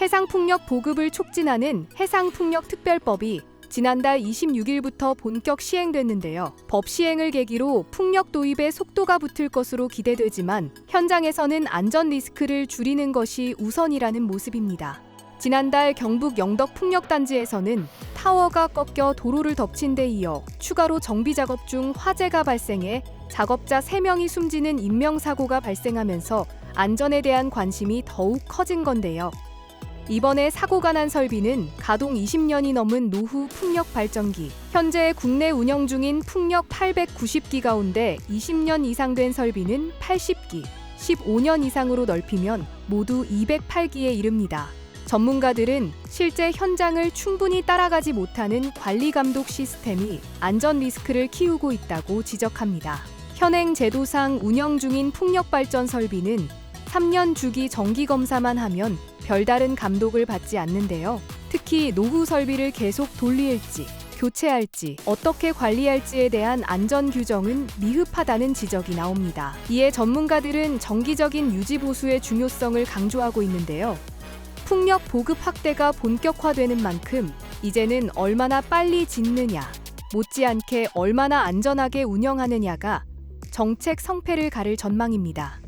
해상풍력 보급을 촉진하는 해상풍력특별법이 지난달 26일부터 본격 시행됐는데요. 법 시행을 계기로 풍력 도입에 속도가 붙을 것으로 기대되지만 현장에서는 안전 리스크를 줄이는 것이 우선이라는 모습입니다. 지난달 경북 영덕 풍력단지에서는 타워가 꺾여 도로를 덮친 데 이어 추가로 정비 작업 중 화재가 발생해 작업자 3명이 숨지는 인명사고가 발생하면서 안전에 대한 관심이 더욱 커진 건데요. 이번에 사고가 난 설비는 가동 20년이 넘은 노후 풍력 발전기. 현재 국내 운영 중인 풍력 890기 가운데 20년 이상 된 설비는 80기, 15년 이상으로 넓히면 모두 208기에 이릅니다. 전문가들은 실제 현장을 충분히 따라가지 못하는 관리 감독 시스템이 안전 리스크를 키우고 있다고 지적합니다. 현행 제도상 운영 중인 풍력 발전 설비는 3년 주기 정기 검사만 하면 별다른 감독을 받지 않는데요. 특히 노후 설비를 계속 돌릴지, 교체할지, 어떻게 관리할지에 대한 안전 규정은 미흡하다는 지적이 나옵니다. 이에 전문가들은 정기적인 유지 보수의 중요성을 강조하고 있는데요. 풍력 보급 확대가 본격화되는 만큼 이제는 얼마나 빨리 짓느냐, 못지않게 얼마나 안전하게 운영하느냐가 정책 성패를 가를 전망입니다.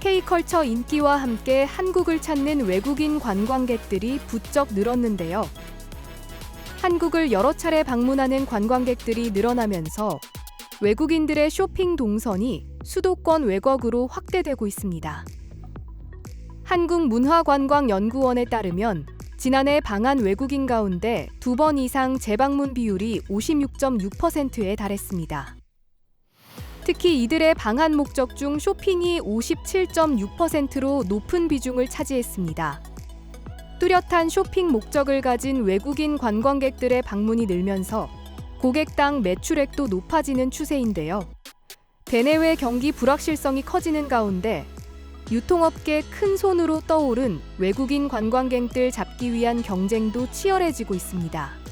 K컬처 인기와 함께 한국을 찾는 외국인 관광객들이 부쩍 늘었는데요. 한국을 여러 차례 방문하는 관광객들이 늘어나면서 외국인들의 쇼핑 동선이 수도권 외곽으로 확대되고 있습니다. 한국문화관광연구원에 따르면 지난해 방한 외국인 가운데 2번 이상 재방문 비율이 56.6%에 달했습니다. 특히 이들의 방한 목적 중 쇼핑이 57.6%로 높은 비중을 차지했습니다. 뚜렷한 쇼핑 목적을 가진 외국인 관광객들의 방문이 늘면서 고객당 매출액도 높아지는 추세인데요. 대내외 경기 불확실성이 커지는 가운데 유통업계 큰 손으로 떠오른 외국인 관광객들 잡기 위한 경쟁도 치열해지고 있습니다.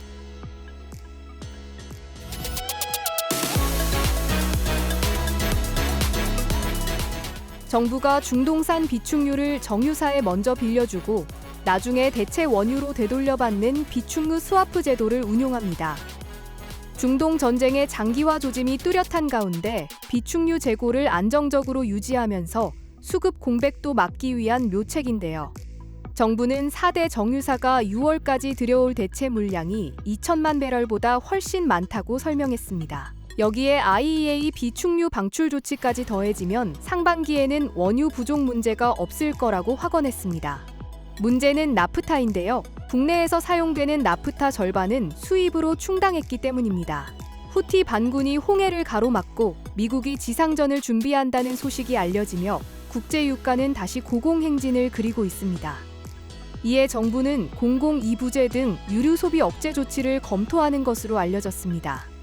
정부가 중동산 비축유를 정유사에 먼저 빌려주고 나중에 대체 원유로 되돌려받는 비축유 스와프 제도를 운용합니다. 중동 전쟁의 장기화 조짐이 뚜렷한 가운데 비축유 재고를 안정적으로 유지하면서 수급 공백도 막기 위한 묘책인데요. 정부는 4대 정유사가 6월까지 들여올 대체 물량이 2천만 배럴보다 훨씬 많다고 설명했습니다. 여기에 IEA 비축유 방출 조치까지 더해지면 상반기에는 원유 부족 문제가 없을 거라고 확언했습니다. 문제는 나프타인데요. 국내에서 사용되는 나프타 절반은 수입으로 충당했기 때문입니다. 후티 반군이 홍해를 가로막고 미국이 지상전을 준비한다는 소식이 알려지며 국제 유가는 다시 고공행진을 그리고 있습니다. 이에 정부는 공공 2부제 등 유류 소비 억제 조치를 검토하는 것으로 알려졌습니다.